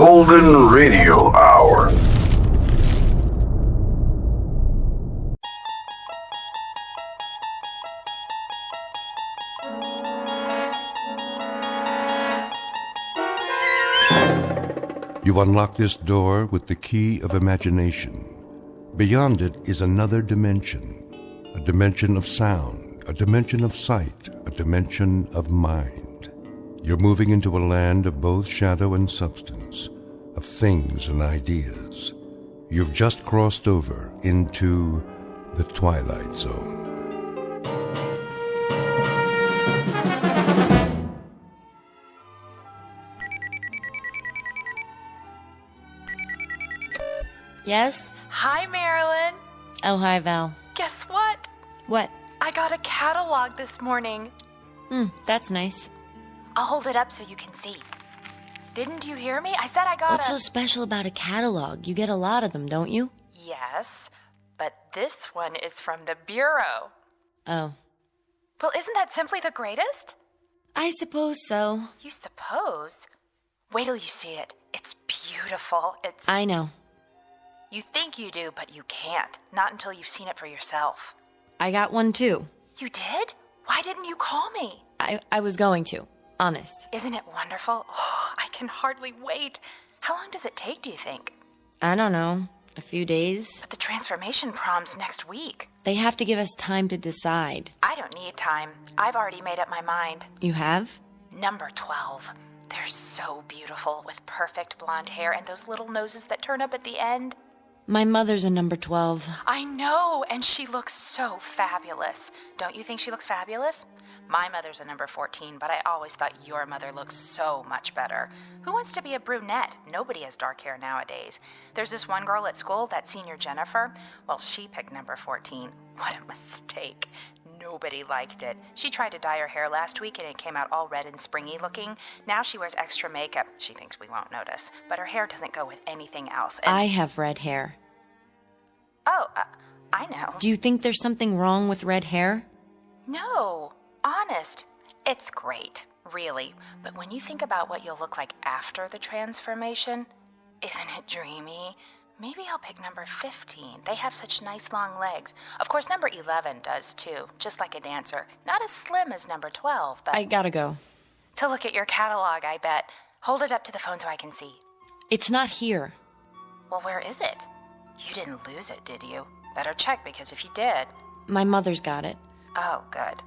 Golden Radio Hour. You unlock this door with the key of imagination. Beyond it is another dimension, a dimension of sound, a dimension of sight, a dimension of mind. You're moving into a land of both shadow and substance, of things and ideas. You've just crossed over into the Twilight Zone. Yes? Hi, Marilyn. Oh, hi, Val. Guess what? What? I got a catalog this morning. That's nice. I'll hold it up so you can see. Didn't you hear me? I said I got What's so special about a catalog? You get a lot of them, don't you? Yes, but this one is from the Bureau. Oh. Well, isn't that simply the greatest? I suppose so. You suppose? Wait till you see it. It's beautiful. I know. You think you do, but you can't. Not until you've seen it for yourself. I got one, too. You did? Why didn't you call me? I was going to. Honest. Isn't it wonderful? Oh, I can hardly wait. How long does it take, do you think? I don't know. A few days. But the transformation prom's next week. They have to give us time to decide. I don't need time. I've already made up my mind. You have? Number 12. They're so beautiful, with perfect blonde hair and those little noses that turn up at the end. My mother's a number 12. I know, and she looks so fabulous. Don't you think she looks fabulous? My mother's a number 14, but I always thought your mother looks so much better. Who wants to be a brunette? Nobody has dark hair nowadays. There's this one girl at school, that senior Jennifer. Well, she picked number 14. What a mistake. Nobody liked it. She tried to dye her hair last week and it came out all red and springy looking. Now she wears extra makeup. She thinks we won't notice. But her hair doesn't go with anything else. I have red hair. Oh, I know. Do you think there's something wrong with red hair? No, honest. It's great, really. But when you think about what you'll look like after the transformation, isn't it dreamy? Maybe I'll pick number 15. They have such nice long legs. Of course, number 11 does too, just like a dancer. Not as slim as number 12, but... I gotta go. To look at your catalog, I bet. Hold it up to the phone so I can see. It's not here. Well, where is it? You didn't lose it, did you? Better check, because if you did... My mother's got it. Oh, good.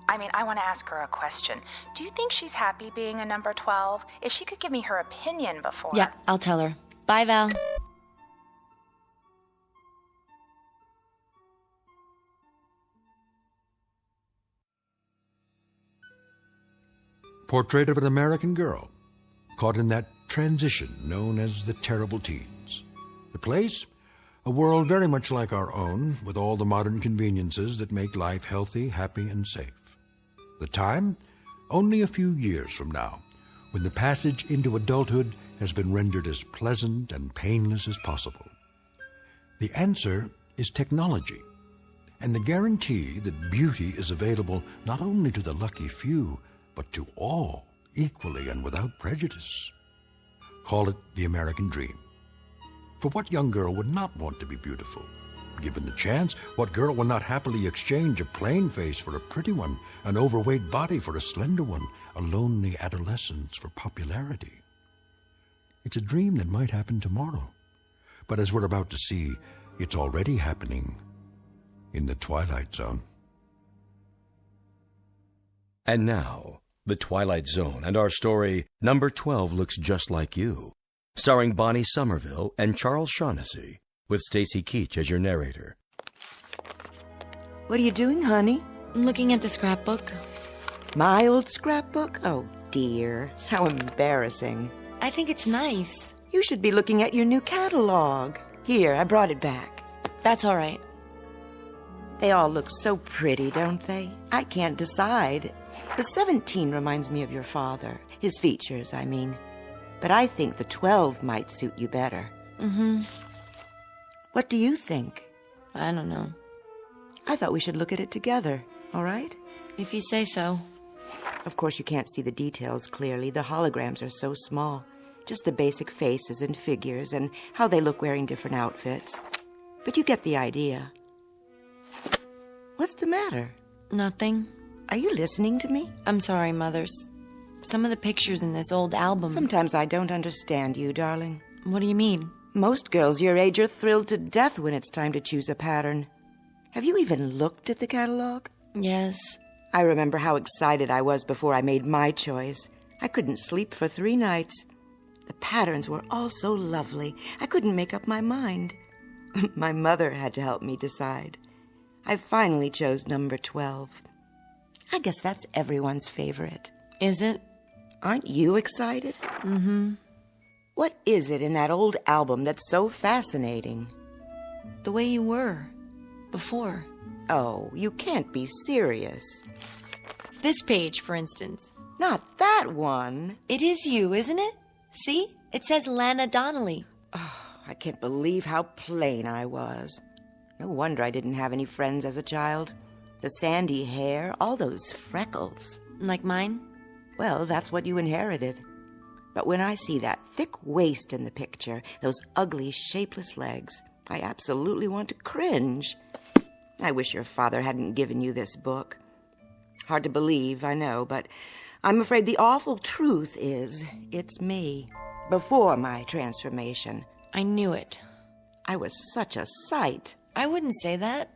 I mean, I want to ask her a question. Do you think she's happy being a number 12? If she could give me her opinion before... Yeah, I'll tell her. Bye, Val. Portrait of an American girl caught in that transition known as the terrible teens. The place? A world very much like our own, with all the modern conveniences that make life healthy, happy, and safe. The time? Only a few years from now, when the passage into adulthood has been rendered as pleasant and painless as possible. The answer is technology, and the guarantee that beauty is available not only to the lucky few, but to all, equally and without prejudice. Call it the American dream. For what young girl would not want to be beautiful? Given the chance, what girl will not happily exchange a plain face for a pretty one, an overweight body for a slender one, a lonely adolescence for popularity? It's a dream that might happen tomorrow. But as we're about to see, it's already happening in the Twilight Zone. And now, The Twilight Zone and our story, Number 12 Looks Just Like You, starring Bonnie Somerville and Charles Shaughnessy, with Stacy Keach as your narrator. What are you doing, honey? I'm looking at the scrapbook. My old scrapbook? Oh, dear. How embarrassing. I think it's nice. You should be looking at your new catalog. Here, I brought it back. That's all right. They all look so pretty, don't they? I can't decide. The 17 reminds me of your father. His features, I mean. But I think the 12 might suit you better. Mm-hmm. What do you think? I don't know. I thought we should look at it together, all right? If you say so. Of course, you can't see the details clearly. The holograms are so small. Just the basic faces and figures and how they look wearing different outfits. But you get the idea. What's the matter? Nothing. Are you listening to me? I'm sorry, Mothers. Some of the pictures in this old album... Sometimes I don't understand you, darling. What do you mean? Most girls your age are thrilled to death when it's time to choose a pattern. Have you even looked at the catalog? Yes. I remember how excited I was before I made my choice. I couldn't sleep for 3 nights. The patterns were all so lovely, I couldn't make up my mind. My mother had to help me decide. I finally chose number 12. I guess that's everyone's favorite. Is it? Aren't you excited? Mm-hmm. What is it in that old album that's so fascinating? The way you were. Before. Oh, you can't be serious. This page, for instance. Not that one. It is you, isn't it? See? It says Lana Donnelly. Oh, I can't believe how plain I was. No wonder I didn't have any friends as a child. The sandy hair, all those freckles. Like mine? Well, that's what you inherited. But when I see that thick waist in the picture, those ugly, shapeless legs, I absolutely want to cringe. I wish your father hadn't given you this book. Hard to believe, I know, but I'm afraid the awful truth is it's me, before my transformation. I knew it. I was such a sight. I wouldn't say that.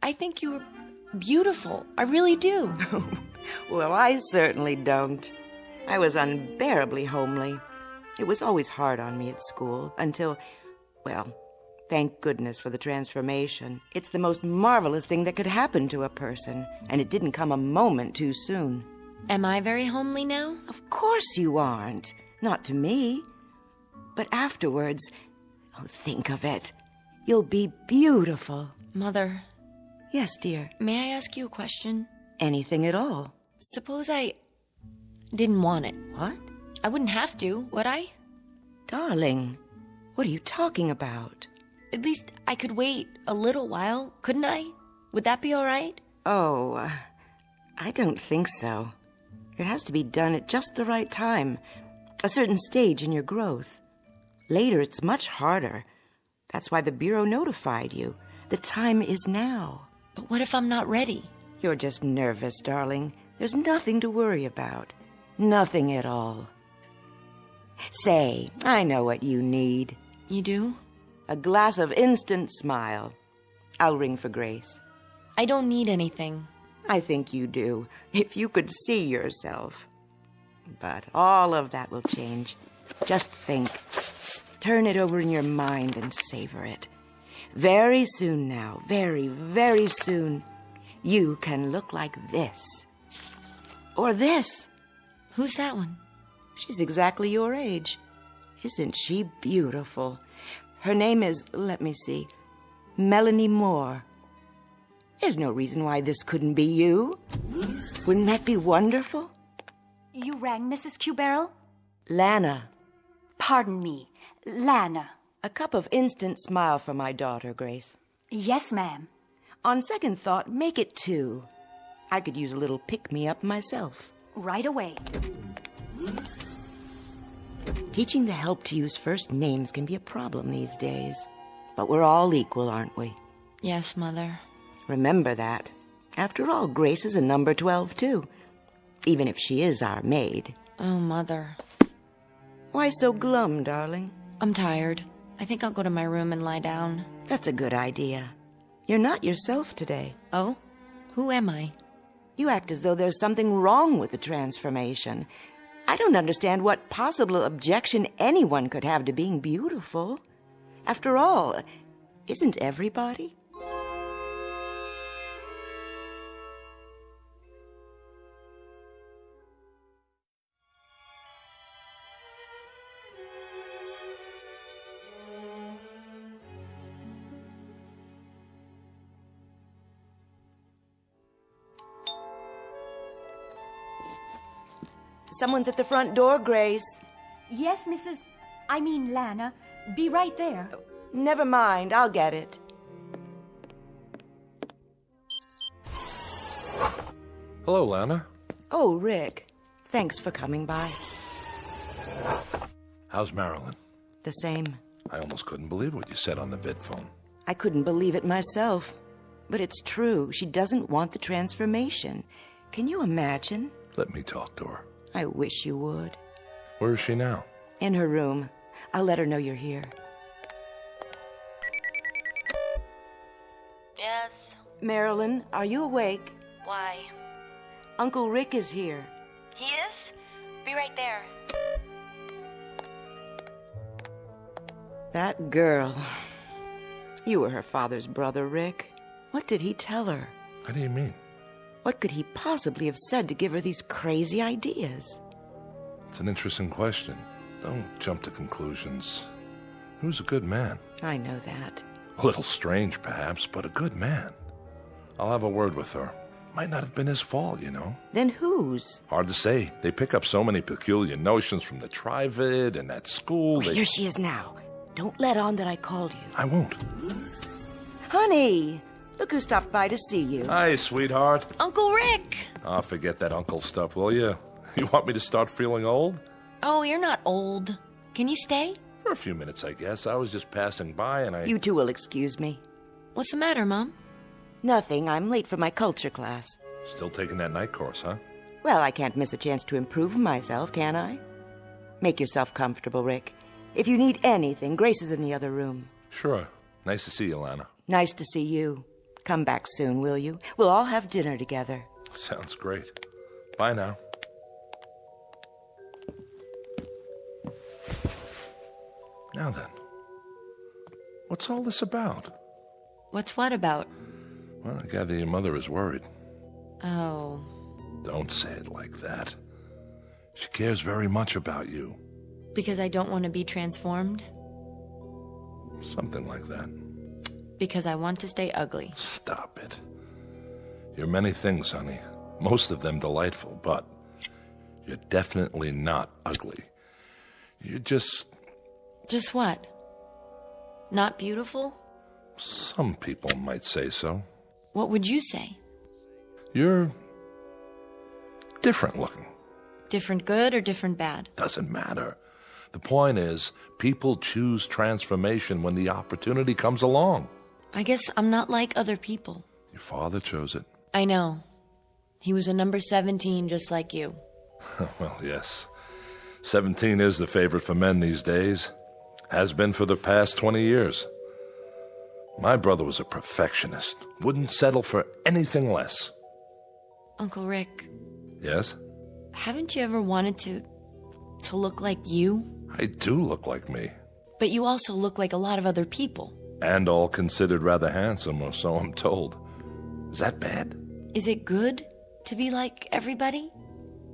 I think you were beautiful. I really do. Well, I certainly don't. I was unbearably homely. It was always hard on me at school until, well, thank goodness for the transformation. It's the most marvelous thing that could happen to a person, and it didn't come a moment too soon. Am I very homely now? Of course you aren't. Not to me. But afterwards, oh, think of it. You'll be beautiful. Mother. Yes, dear. May I ask you a question? Anything at all. Suppose I didn't want it. What? I wouldn't have to, would I? Darling, what are you talking about? At least I could wait a little while, couldn't I? Would that be all right? Oh, I don't think so. It has to be done at just the right time, a certain stage in your growth. Later, it's much harder. That's why the Bureau notified you. The time is now. But what if I'm not ready? You're just nervous, darling. There's nothing to worry about. Nothing at all. Say, I know what you need. You do? A glass of instant smile. I'll ring for Grace. I don't need anything. I think you do, if you could see yourself. But all of that will change. Just think. Turn it over in your mind and savor it. Very soon now, very, very soon, you can look like this. Or this. Who's that one? She's exactly your age. Isn't she beautiful? Her name is, let me see, Melanie Moore. There's no reason why this couldn't be you. Wouldn't that be wonderful? You rang, Mrs. Q-Barrel? Lana. Pardon me, Lana. A cup of instant smile for my daughter, Grace. Yes, ma'am. On second thought, make it 2. I could use a little pick-me-up myself. Right away. Teaching the help to use first names can be a problem these days. But we're all equal, aren't we? Yes, Mother. Remember that. After all, Grace is a number 12, too. Even if she is our maid. Oh, Mother. Why so glum, darling? I'm tired. I think I'll go to my room and lie down. That's a good idea. You're not yourself today. Oh? Who am I? You act as though there's something wrong with the transformation. I don't understand what possible objection anyone could have to being beautiful. After all, isn't everybody? Someone's at the front door, Grace. Yes, Lana. Be right there. Never mind, I'll get it. Hello, Lana. Oh, Rick. Thanks for coming by. How's Marilyn? The same. I almost couldn't believe what you said on the vid phone. I couldn't believe it myself. But it's true. She doesn't want the transformation. Can you imagine? Let me talk to her. I wish you would. Where is she now? In her room. I'll let her know you're here. Yes. Marilyn, are you awake? Why? Uncle Rick is here. He is? Be right there. That girl. You were her father's brother, Rick. What did he tell her? How do you mean? What could he possibly have said to give her these crazy ideas? It's an interesting question. Don't jump to conclusions. He was a good man. I know that. A little strange, perhaps, but a good man. I'll have a word with her. Might not have been his fault, you know. Then whose? Hard to say. They pick up so many peculiar notions from the Trivid and at school. Here she is now. Don't let on that I called you. I won't. Honey, look who stopped by to see you. Hi, sweetheart. Uncle Rick! Oh, forget that uncle stuff, will you? You want me to start feeling old? Oh, you're not old. Can you stay? For a few minutes, I guess. I was just passing by and I... You two will excuse me. What's the matter, Mom? Nothing. I'm late for my culture class. Still taking that night course, huh? Well, I can't miss a chance to improve myself, can I? Make yourself comfortable, Rick. If you need anything, Grace is in the other room. Sure. Nice to see you, Lana. Nice to see you. Come back soon, will you? We'll all have dinner together. Sounds great. Bye now. Now then, what's all this about? What's what about? Well, I gather your mother is worried. Oh. Don't say it like that. She cares very much about you. Because I don't want to be transformed? Something like that. Because I want to stay ugly. Stop it. You're many things, honey. Most of them delightful, but you're definitely not ugly. You're just... Just what? Not beautiful? Some people might say so. What would you say? You're different looking. Different good or different bad? Doesn't matter. The point is, people choose transformation when the opportunity comes along. I guess I'm not like other people. Your father chose it. I know. He was a number 17 just like you. Well, yes. 17 is the favorite for men these days. Has been for the past 20 years. My brother was a perfectionist. Wouldn't settle for anything less. Uncle Rick. Yes? Haven't you ever wanted to look like you? I do look like me. But you also look like a lot of other people. And all considered rather handsome, or so I'm told. Is that bad? Is it good to be like everybody?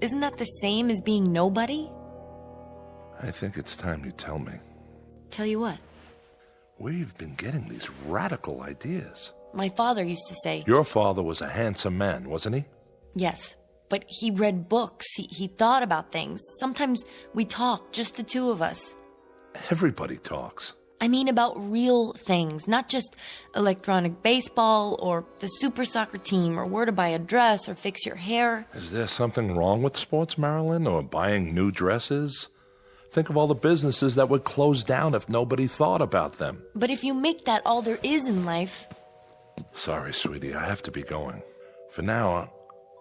Isn't that the same as being nobody? I think it's time you tell me. Tell you what? Where you've been getting these radical ideas. My father used to say... Your father was a handsome man, wasn't he? Yes, but he read books. He thought about things. Sometimes we talk, just the two of us. Everybody talks. I mean about real things, not just electronic baseball or the super soccer team or where to buy a dress or fix your hair. Is there something wrong with sports, Marilyn, or buying new dresses? Think of all the businesses that would close down if nobody thought about them. But if you make that all there is in life... Sorry, sweetie, I have to be going. For now,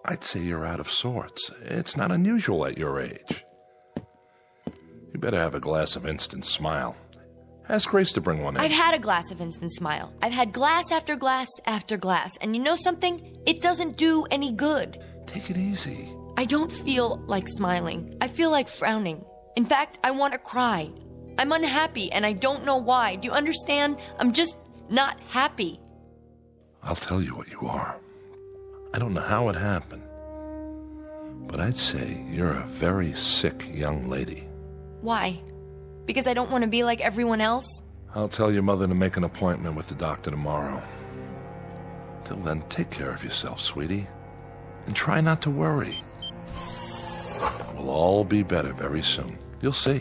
I'd say you're out of sorts. It's not unusual at your age. You better have a glass of Instant Smile. Ask Grace to bring one in. I've had a glass of Instant Smile. I've had glass after glass after glass. And you know something? It doesn't do any good. Take it easy. I don't feel like smiling. I feel like frowning. In fact, I want to cry. I'm unhappy and I don't know why. Do you understand? I'm just not happy. I'll tell you what you are. I don't know how it happened, but I'd say you're a very sick young lady. Why? Because I don't want to be like everyone else? I'll tell your mother to make an appointment with the doctor tomorrow. Till then, take care of yourself, sweetie. And try not to worry. We'll all be better very soon. You'll see.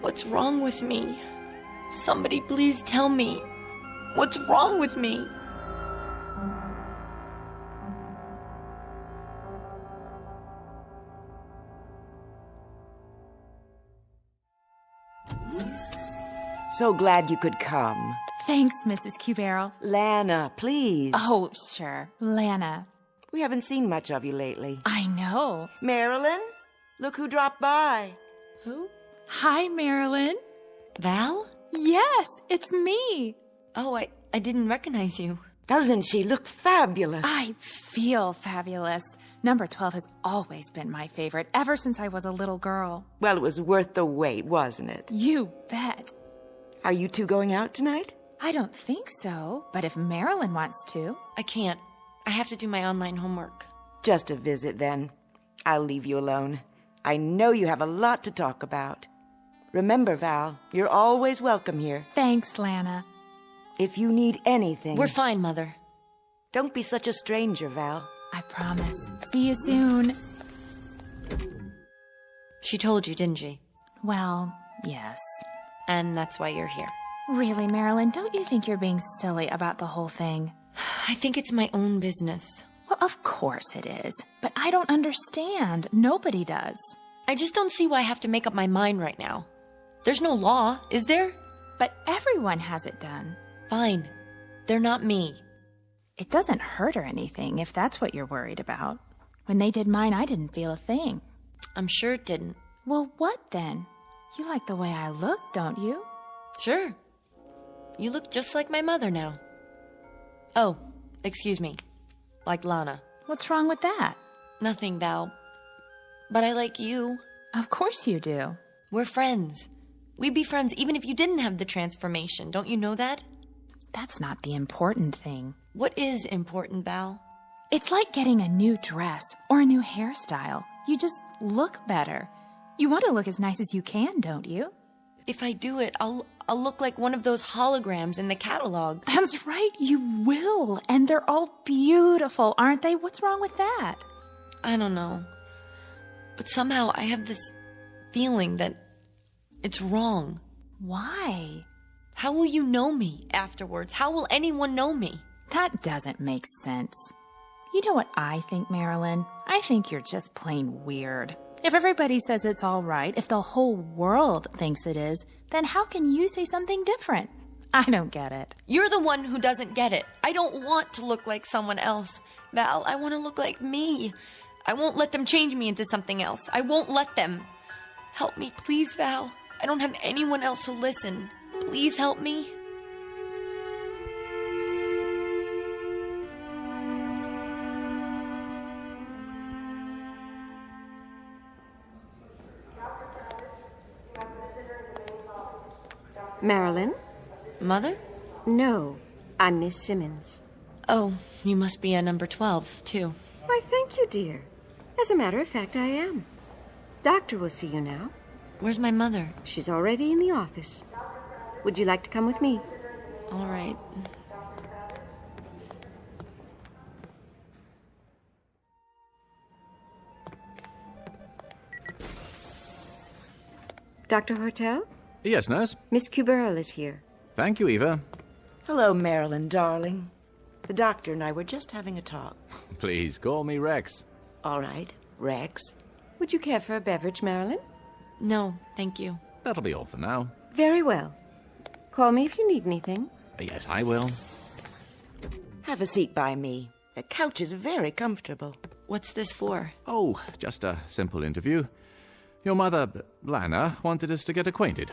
What's wrong with me? Somebody please tell me. What's wrong with me? So glad you could come. Thanks, Mrs. Cubarrel. Lana, please. Oh, sure. Lana. We haven't seen much of you lately. I know. Marilyn, look who dropped by. Who? Hi, Marilyn. Val? Yes, it's me. Oh, I didn't recognize you. Doesn't she look fabulous? I feel fabulous. Number 12 has always been my favorite, ever since I was a little girl. Well, it was worth the wait, wasn't it? You bet. Are you two going out tonight? I don't think so, but if Marilyn wants to. I can't. I have to do my online homework. Just a visit, then. I'll leave you alone. I know you have a lot to talk about. Remember, Val, you're always welcome here. Thanks, Lana. If you need anything... We're fine, Mother. Don't be such a stranger, Val. I promise. See you soon. She told you, didn't she? Well, yes. And that's why you're here. Really, Marilyn, don't you think you're being silly about the whole thing? I think it's my own business. Well, of course it is. But I don't understand. Nobody does. I just don't see why I have to make up my mind right now. There's no law, is there? But everyone has it done. Fine. They're not me. It doesn't hurt or anything, if that's what you're worried about. When they did mine, I didn't feel a thing. I'm sure it didn't. Well, what then? You like the way I look, don't you? Sure. You look just like my mother now. Oh, excuse me. Like Lana. What's wrong with that? Nothing, Val. But I like you. Of course you do. We're friends. We'd be friends even if you didn't have the transformation. Don't you know that? That's not the important thing. What is important, Val? It's like getting a new dress or a new hairstyle. You just look better. You want to look as nice as you can, don't you? If I do it, I'll look like one of those holograms in the catalog. That's right, you will. And they're all beautiful, aren't they? What's wrong with that? I don't know. But somehow I have this feeling that it's wrong. Why? How will you know me afterwards? How will anyone know me? That doesn't make sense. You know what I think, Marilyn? I think you're just plain weird. If everybody says it's all right, if the whole world thinks it is, then how can you say something different? I don't get it. You're the one who doesn't get it. I don't want to look like someone else. Val, I want to look like me. I won't let them change me into something else. I won't let them. Help me, please, Val. I don't have anyone else who'll listen. Please help me. Marilyn? Mother? No, I'm Miss Simmons. Oh, you must be a number 12, too. Why, thank you, dear. As a matter of fact, I am. Doctor will see you now. Where's my mother? She's already in the office. Would you like to come with me? All right. Dr. Hortel? Yes, nurse. Miss Cubarrel is here. Thank you, Eva. Hello, Marilyn, darling. The doctor and I were just having a talk. Please call me Rex. All right, Rex. Would you care for a beverage, Marilyn? No, thank you. That'll be all for now. Very well. Call me if you need anything. Yes, I will. Have a seat by me. The couch is very comfortable. What's this for? Oh, just a simple interview. Your mother, Lana, wanted us to get acquainted.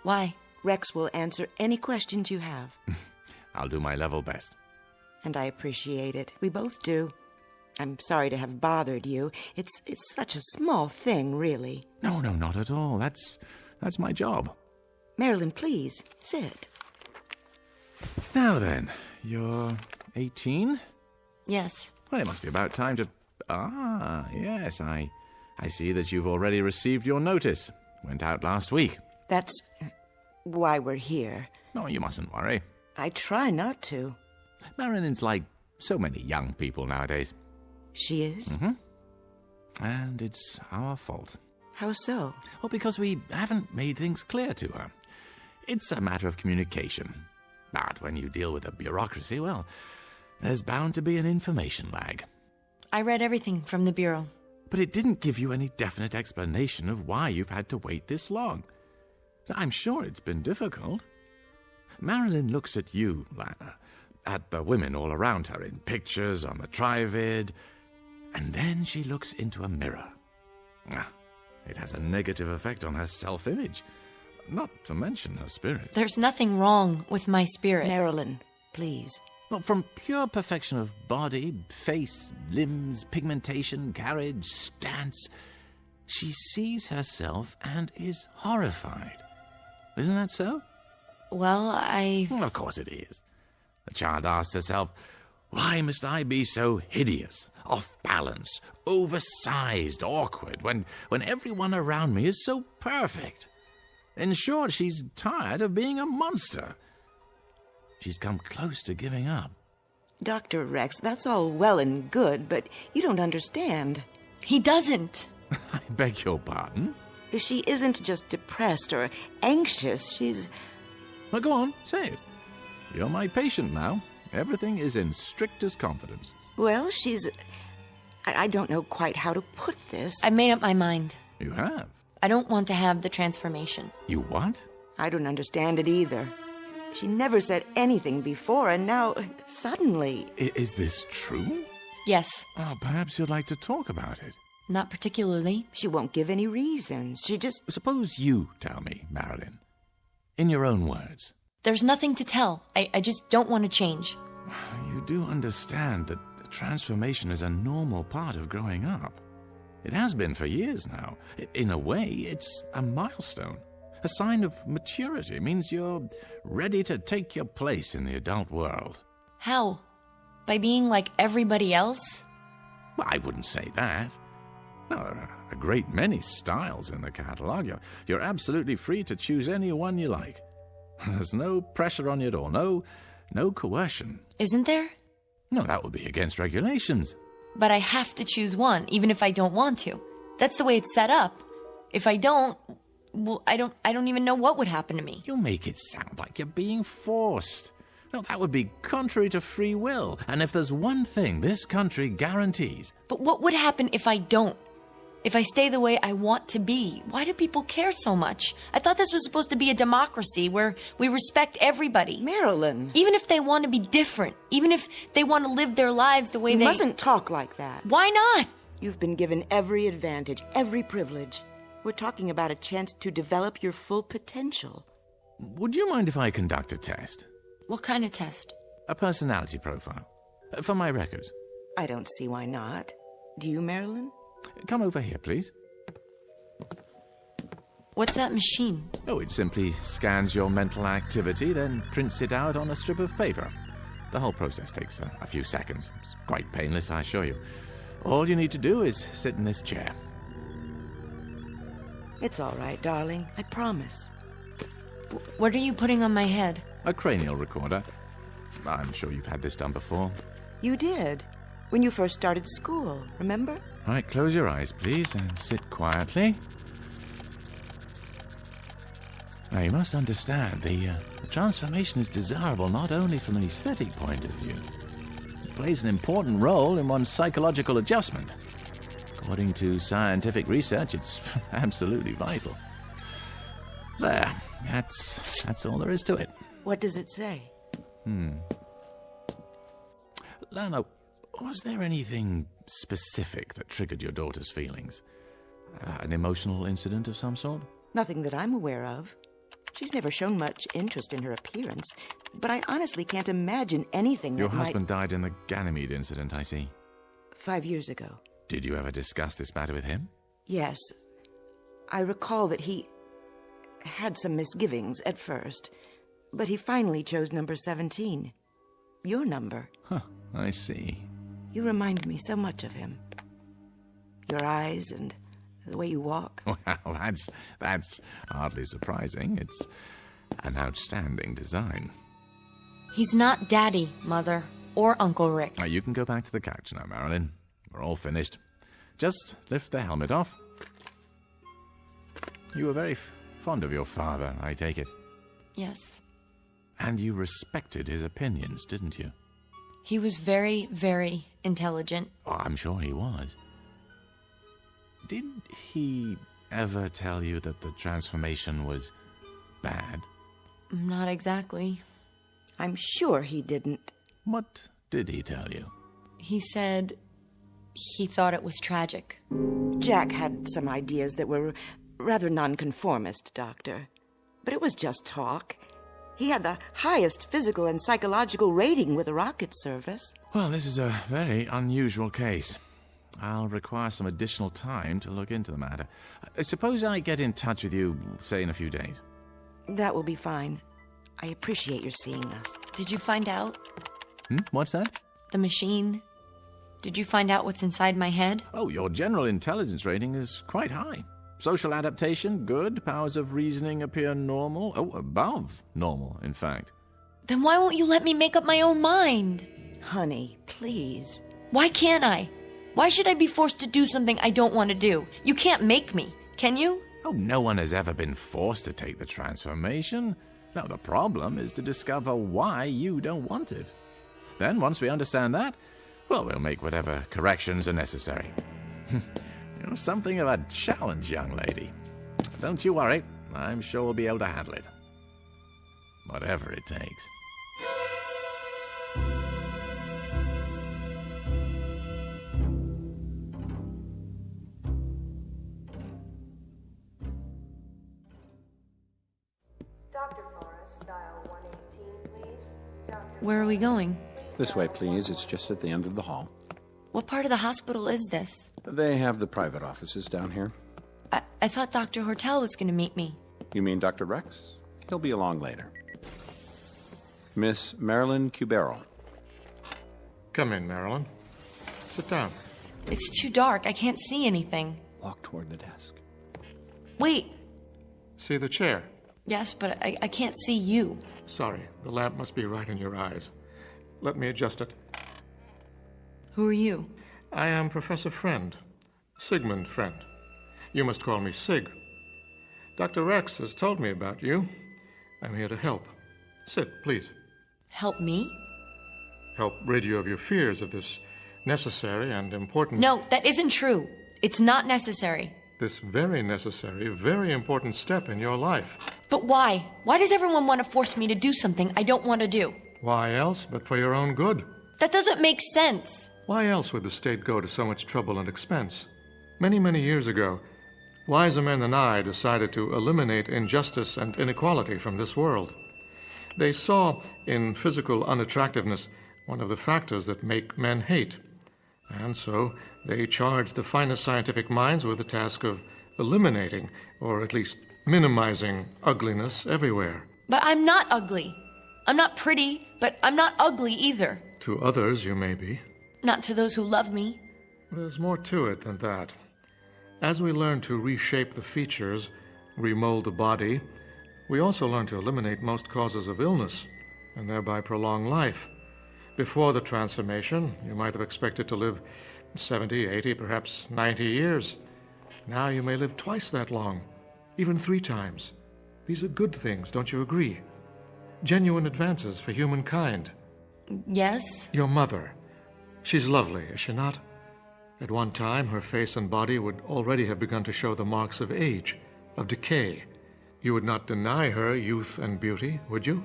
Why? Rex will answer any questions you have. I'll do my level best. And I appreciate it. We both do. I'm sorry to have bothered you. It's such a small thing, really. No, not at all. That's my job. Marilyn, please, sit. Now then, you're 18? Yes. Well, it must be about time to... Ah, yes, I see that you've already received your notice. Went out last week. That's why we're here. No, you mustn't worry. I try not to. Marilyn's like so many young people nowadays. She is? Mm-hmm. And it's our fault. How so? Well, because we haven't made things clear to her. It's a matter of communication. But when you deal with a bureaucracy, well, there's bound to be an information lag. I read everything from the Bureau. But it didn't give you any definite explanation of why you've had to wait this long. I'm sure it's been difficult. Marilyn looks at you, Lana, at the women all around her in pictures on the Trivid, and then she looks into a mirror. It has a negative effect on her self-image, not to mention her spirit. There's nothing wrong with my spirit. Marilyn, please. Well, from pure perfection of body, face, limbs, pigmentation, carriage, stance, she sees herself and is horrified. Isn't that so? Well, Well, of course it is. The child asks herself, why must I be so hideous, off balance, oversized, awkward, when everyone around me is so perfect? In short, she's tired of being a monster. She's come close to giving up. Dr. Rex, that's all well and good, but you don't understand. He doesn't. I beg your pardon? She isn't just depressed or anxious, she's... Well, go on, say it. You're my patient now. Everything is in strictest confidence. Well, she's... I don't know quite how to put this. I made up my mind. You have? I don't want to have the transformation. You what? I don't understand it either. She never said anything before, and now, suddenly... Is this true? Yes. Oh, perhaps you'd like to talk about it. Not particularly. She won't give any reasons. She just... Suppose you tell me, Marilyn. In your own words. There's nothing to tell. I just don't want to change. You do understand that transformation is a normal part of growing up. It has been for years now. In a way, it's a milestone. A sign of maturity. It means you're ready to take your place in the adult world. How? By being like everybody else? Well, I wouldn't say that. No, there are a great many styles in the catalogue. You're absolutely free to choose any one you like. There's no pressure on you at all. No coercion. Isn't there? No, that would be against regulations. But I have to choose one, even if I don't want to. That's the way it's set up. If I don't, well, I don't even know what would happen to me. You make it sound like you're being forced. No, that would be contrary to free will. And if there's one thing this country guarantees... But what would happen if I don't? If I stay the way I want to be? Why do people care so much? I thought this was supposed to be a democracy where we respect everybody. Marilyn. Even if they want to be different. Even if they want to live their lives the way You mustn't talk like that. Why not? You've been given every advantage, every privilege. We're talking about a chance to develop your full potential. Would you mind if I conduct a test? What kind of test? A personality profile. For my records. I don't see why not. Do you, Marilyn? Come over here, please. What's that machine? Oh, it simply scans your mental activity, then prints it out on a strip of paper. The whole process takes a few seconds. It's quite painless, I assure you. All you need to do is sit in this chair. It's all right, darling. I promise. What are you putting on my head? A cranial recorder. I'm sure you've had this done before. You did. When you first started school, remember? All right, close your eyes, please, and sit quietly. Now, you must understand, the transformation is desirable not only from an aesthetic point of view. It plays an important role in one's psychological adjustment. According to scientific research, it's absolutely vital. There, that's all there is to it. What does it say? Lana, was there anything specific that triggered your daughter's feelings? An emotional incident of some sort? Nothing that I'm aware of. She's never shown much interest in her appearance, but I honestly can't imagine anything Your that husband died in the Ganymede incident, I see. 5 years ago. Did you ever discuss this matter with him? Yes. I recall that he had some misgivings at first, but he finally chose number 17. Your number. Huh, I see. You remind me so much of him. Your eyes and the way you walk. Well, that's hardly surprising. It's an outstanding design. He's not Daddy, Mother, or Uncle Rick. Now, you can go back to the couch now, Marilyn. We're all finished. Just lift the helmet off. You were very fond of your father, I take it. Yes. And you respected his opinions, didn't you? He was very, very intelligent. Oh, I'm sure he was. Did he ever tell you that the transformation was bad? Not exactly. I'm sure he didn't. What did he tell you? He said he thought it was tragic. Jack had some ideas that were rather nonconformist, Doctor. But it was just talk. He had the highest physical and psychological rating with the rocket service. Well, this is a very unusual case. I'll require some additional time to look into the matter. Suppose I get in touch with you, say, in a few days. That will be fine. I appreciate your seeing us. Did you find out? What's that? The machine. Did you find out what's inside my head? Oh, your general intelligence rating is quite high. Social adaptation, good. Powers of reasoning appear normal. Oh, above normal, in fact. Then why won't you let me make up my own mind? Honey, please. Why can't I? Why should I be forced to do something I don't want to do? You can't make me, can you? Oh, no one has ever been forced to take the transformation. No, the problem is to discover why you don't want it. Then, once we understand that, well, we'll make whatever corrections are necessary. You're something of a challenge, young lady. Don't you worry. I'm sure we'll be able to handle it. Whatever it takes. Dr. Forrest, dial 118, please. Where are we going? This way, please. It's just at the end of the hall. What part of the hospital is this? They have the private offices down here. I thought Dr. Hortel was going to meet me. You mean Dr. Rex? He'll be along later. Miss Marilyn Cubero. Come in, Marilyn. Sit down. It's too dark. I can't see anything. Walk toward the desk. Wait. See the chair? Yes, but I can't see you. Sorry, the lamp must be right in your eyes. Let me adjust it. Who are you? I am Professor Friend. Sigmund Friend. You must call me Sig. Dr. Rex has told me about you. I'm here to help. Sit, please. Help me? Help rid you of your fears of this necessary and important... No, that isn't true. It's not necessary. This very necessary, very important step in your life. But why? Why does everyone want to force me to do something I don't want to do? Why else but for your own good? That doesn't make sense. Why else would the state go to so much trouble and expense? Many, many years ago, wiser men than I decided to eliminate injustice and inequality from this world. They saw in physical unattractiveness one of the factors that make men hate. And so they charged the finest scientific minds with the task of eliminating, or at least minimizing, ugliness everywhere. But I'm not ugly. I'm not pretty, but I'm not ugly either. To others, you may be. Not to those who love me. There's more to it than that. As we learn to reshape the features, remold the body, we also learn to eliminate most causes of illness, and thereby prolong life. Before the transformation, you might have expected to live 70, 80, perhaps 90 years. Now you may live twice that long, even 3 times. These are good things, don't you agree? Genuine advances for humankind. Yes? Your mother. She's lovely, is she not? At one time, her face and body would already have begun to show the marks of age, of decay. You would not deny her youth and beauty, would you?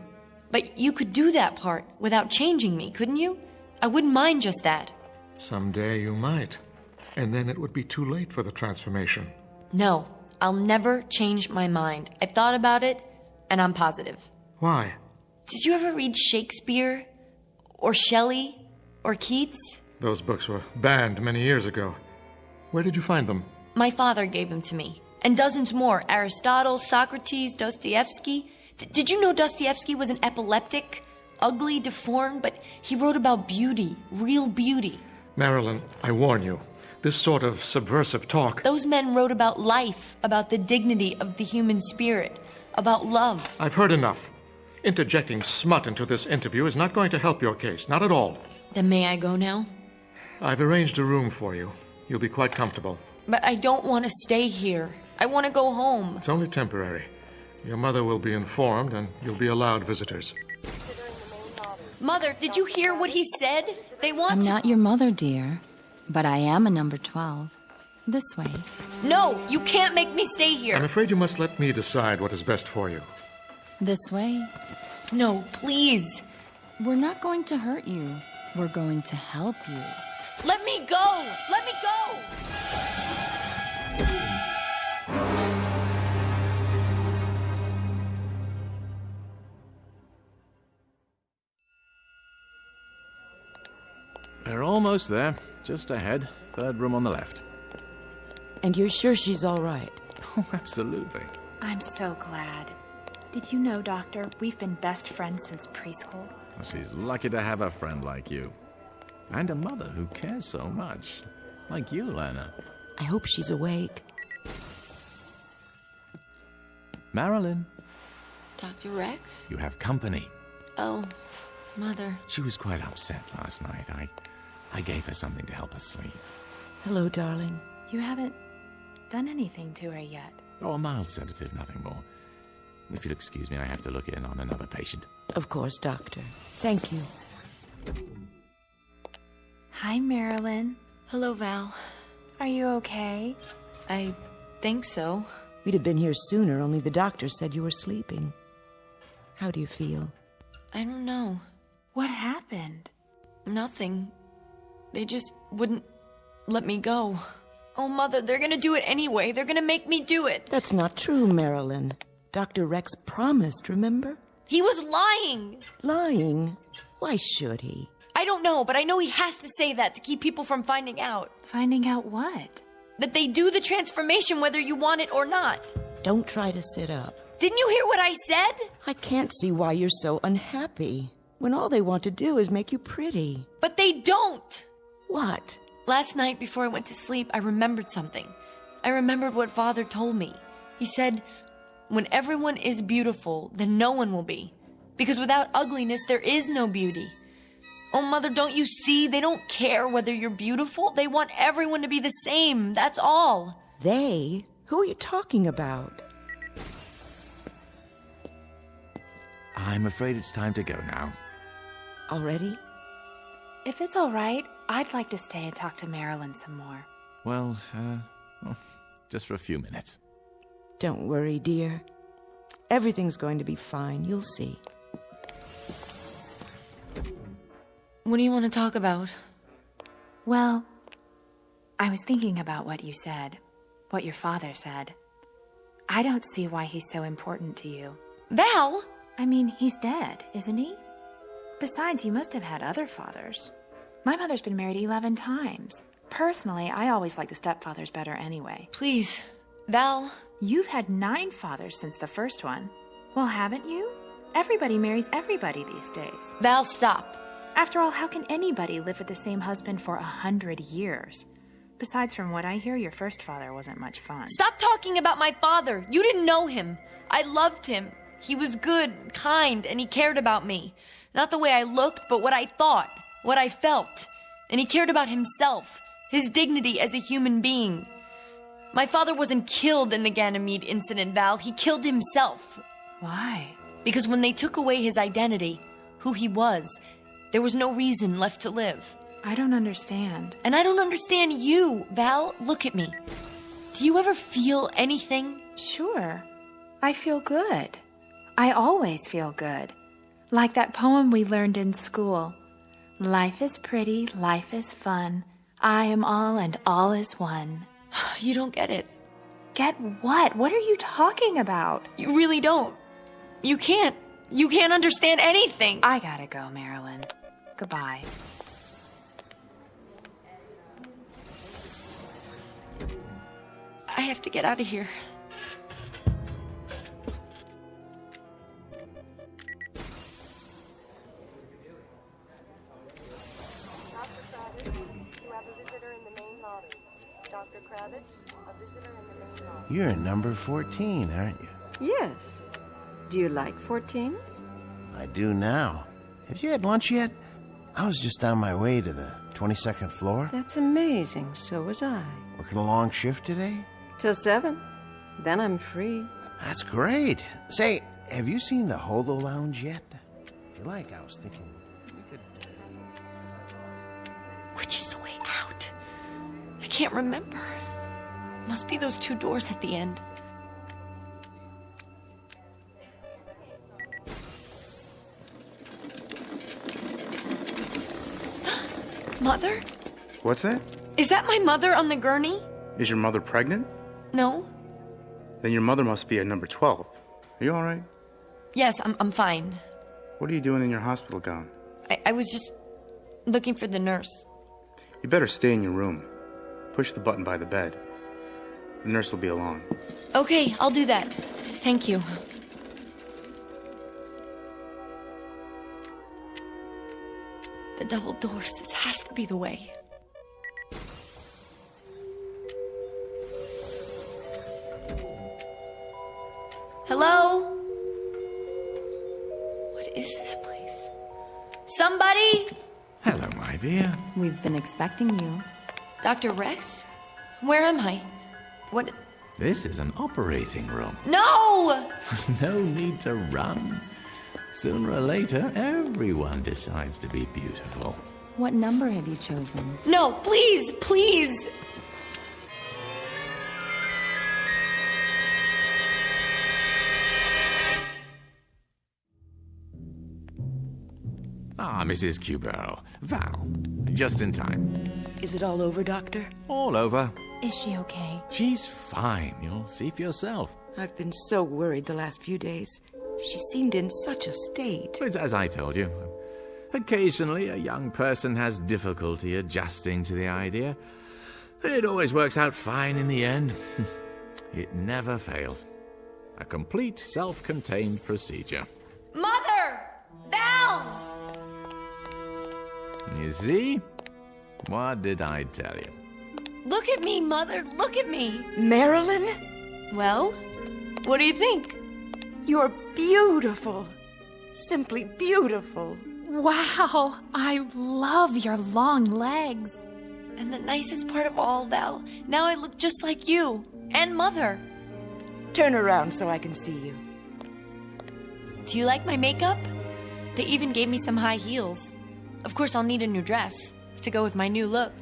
But you could do that part without changing me, couldn't you? I wouldn't mind just that. Someday you might. And then it would be too late for the transformation. No, I'll never change my mind. I've thought about it, and I'm positive. Why? Did you ever read Shakespeare? Or Shelley? Or Keats? Those books were banned many years ago. Where did you find them? My father gave them to me. And dozens more. Aristotle, Socrates, Dostoevsky. Did you know Dostoevsky was an epileptic? Ugly, deformed, but he wrote about beauty. Real beauty. Marilyn, I warn you. This sort of subversive talk... Those men wrote about life, about the dignity of the human spirit, about love. I've heard enough. Interjecting smut into this interview is not going to help your case, not at all. Then may I go now? I've arranged a room for you. You'll be quite comfortable. But I don't want to stay here. I want to go home. It's only temporary. Your mother will be informed, and you'll be allowed visitors. Mother, did you hear what he said? They want I'm to... not your mother, dear, but I am a number 12. This way. No, you can't make me stay here. I'm afraid you must let me decide what is best for you. This way. No, please. We're not going to hurt you. We're going to help you. Let me go! Let me go! We're almost there. Just ahead. Third room on the left. And you're sure she's all right? Oh, absolutely. I'm so glad. Did you know, Doctor, we've been best friends since preschool? Well, she's lucky to have a friend like you. And a mother who cares so much. Like you, Lana. I hope she's awake. Marilyn, Dr. Rex? you have company. Oh, Mother. She was quite upset last night. I gave her something to help her sleep. Hello, darling. You haven't done anything to her yet. Oh, a mild sedative, nothing more. If you'll excuse me, I have to look in on another patient. Of course, Doctor. Thank you. Hi, Marilyn. Hello, Val. Are you okay? I think so. We'd have been here sooner, only the doctor said you were sleeping. How do you feel? I don't know. What happened? Nothing. They just wouldn't let me go. Oh, Mother, they're gonna do it anyway. They're gonna make me do it. That's not true, Marilyn. Dr. Rex promised, remember? He was lying. Lying? Why should he? I don't know, but I know he has to say that to keep people from finding out. Finding out what? That they do the transformation whether you want it or not. Don't try to sit up. Didn't you hear what I said? I can't see why you're so unhappy, when all they want to do is make you pretty. But they don't. What? Last night before I went to sleep, I remembered something. I remembered what Father told me. He said, when everyone is beautiful, then no one will be. Because without ugliness, there is no beauty. Oh, Mother, don't you see? They don't care whether you're beautiful. They want everyone to be the same. That's all. They? Who are you talking about? I'm afraid it's time to go now. Already? If it's all right, I'd like to stay and talk to Marilyn some more. Well, just for a few minutes. Don't worry, dear. Everything's going to be fine. You'll see. What do you want to talk about? Well, I was thinking about what you said, what your father said. I don't see why he's so important to you. Val! I mean, he's dead, isn't he? Besides, you must have had other fathers. My mother's been married 11 times. Personally, I always like the stepfathers better anyway. Please, Val. You've had 9 fathers since the first one. Well, haven't you? Everybody marries everybody these days. Val, stop. After all, how can anybody live with the same husband for 100 years? Besides, from what I hear, your first father wasn't much fun. Stop talking about my father. You didn't know him. I loved him. He was good, kind, and he cared about me. Not the way I looked, but what I thought, what I felt. And he cared about himself, his dignity as a human being. My father wasn't killed in the Ganymede incident, Val. He killed himself. Why? Because when they took away his identity, who he was, there was no reason left to live. I don't understand. And I don't understand you, Val. Look at me. Do you ever feel anything? Sure. I feel good. I always feel good. Like that poem we learned in school. Life is pretty, life is fun. I am all and all is one. You don't get it. Get what? What are you talking about? You really don't. You can't. You can't understand anything. I gotta go, Marilyn. Goodbye. I have to get out of here. Dr. Kravitz, a visitor in the main lobby. You're number 14, aren't you? Yes. Do you like 14s? I do now. Have you had lunch yet? I was just on my way to the 22nd floor. That's amazing. So was I. Working a long shift today? Till 7. Then I'm free. That's great. Say, have you seen the Holo Lounge yet? If you like, I was thinking we could... Which is the way out? I can't remember. Must be those 2 doors at the end. Mother? What's that? Is that my mother on the gurney? Is your mother pregnant? No. Then your mother must be at number 12. Are you all right? Yes, I'm fine. What are you doing in your hospital gown? I was just looking for the nurse. You better stay in your room. Push the button by the bed. The nurse will be along. Okay, I'll do that. Thank you. The double doors. This has to be the way. Hello? What is this place? Somebody? Hello, my dear. We've been expecting you. Dr. Rex? Where am I? What? This is an operating room. No! No need to run. Sooner or later, everyone decides to be beautiful. What number have you chosen? No, please, please! Ah, Mrs. Cubero. Val. Just in time. Is it all over, Doctor? All over. Is she okay? She's fine. You'll see for yourself. I've been so worried the last few days. She seemed in such a state. It's as I told you. Occasionally, a young person has difficulty adjusting to the idea. It always works out fine in the end. It never fails. A complete self-contained procedure. Mother! Val! You see? What did I tell you? Look at me, Mother. Look at me. Marilyn? Well, what do you think? You're beautiful. Simply beautiful. Wow, I love your long legs. And the nicest part of all, Val, now I look just like you and Mother. Turn around so I can see you. Do you like my makeup? They even gave me some high heels. Of course, I'll need a new dress to go with my new look.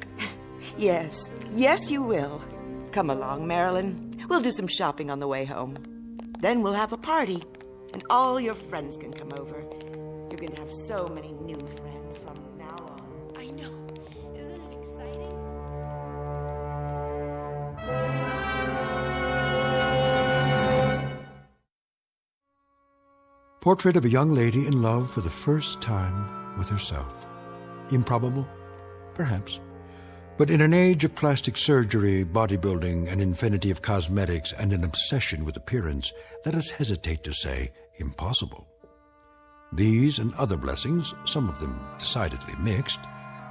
Yes, yes you will. Come along, Marilyn. We'll do some shopping on the way home. Then we'll have a party, and all your friends can come over. You're going to have so many new friends from now on. I know. Isn't it exciting? Portrait of a young lady in love for the first time with herself. Improbable? Perhaps. But in an age of plastic surgery, bodybuilding, an infinity of cosmetics, and an obsession with appearance, let us hesitate to say impossible. These and other blessings, some of them decidedly mixed,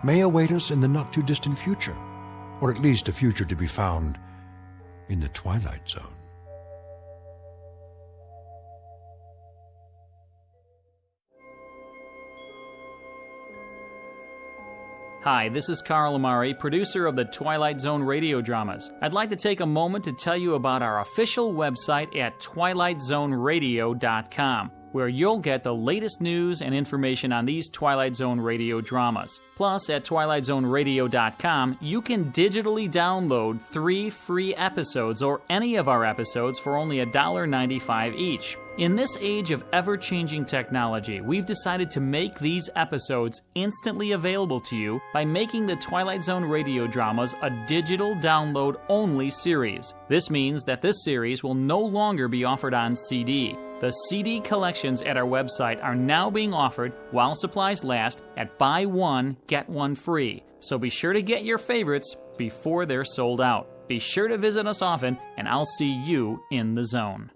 may await us in the not-too-distant future, or at least a future to be found in the Twilight Zone. Hi, this is Carl Amari, producer of the Twilight Zone radio dramas. I'd like to take a moment to tell you about our official website at twilightzoneradio.com, where you'll get the latest news and information on these Twilight Zone radio dramas. Plus, at twilightzoneradio.com, you can digitally download 3 free episodes or any of our episodes for only $1.95 each. In this age of ever-changing technology, we've decided to make these episodes instantly available to you by making the Twilight Zone radio dramas a digital download-only series. This means that this series will no longer be offered on CD. The CD collections at our website are now being offered while supplies last at buy one, get one free. So be sure to get your favorites before they're sold out. Be sure to visit us often, and I'll see you in the zone.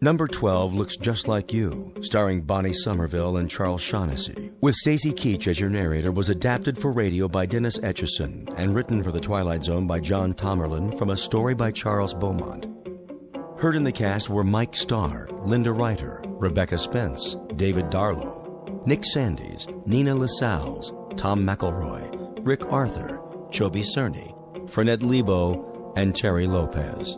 Number 12 Looks Just Like You, starring Bonnie Somerville and Charles Shaughnessy, with Stacy Keach as your narrator, was adapted for radio by Dennis Etchison and written for The Twilight Zone by John Tomerlin from a story by Charles Beaumont. Heard in the cast were Mike Starr, Linda Reiter, Rebecca Spence, David Darlow, Nick Sandys, Nina LaSalle's, Tom McElroy, Rick Arthur, Chobi Cerny, Fernette Lebo, and Terry Lopez.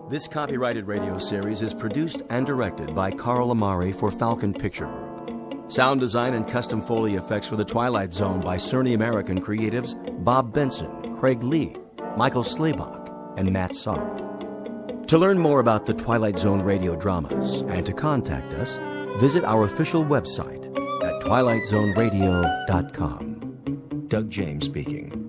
This copyrighted radio series is produced and directed by Carl Amari for Falcon Picture Group. Sound design and custom Foley effects for The Twilight Zone by Cerny American creatives Bob Benson, Craig Lee, Michael Slaybach, and Matt Sorrell. To learn more about the Twilight Zone radio dramas and to contact us, visit our official website at twilightzoneradio.com. Doug James speaking.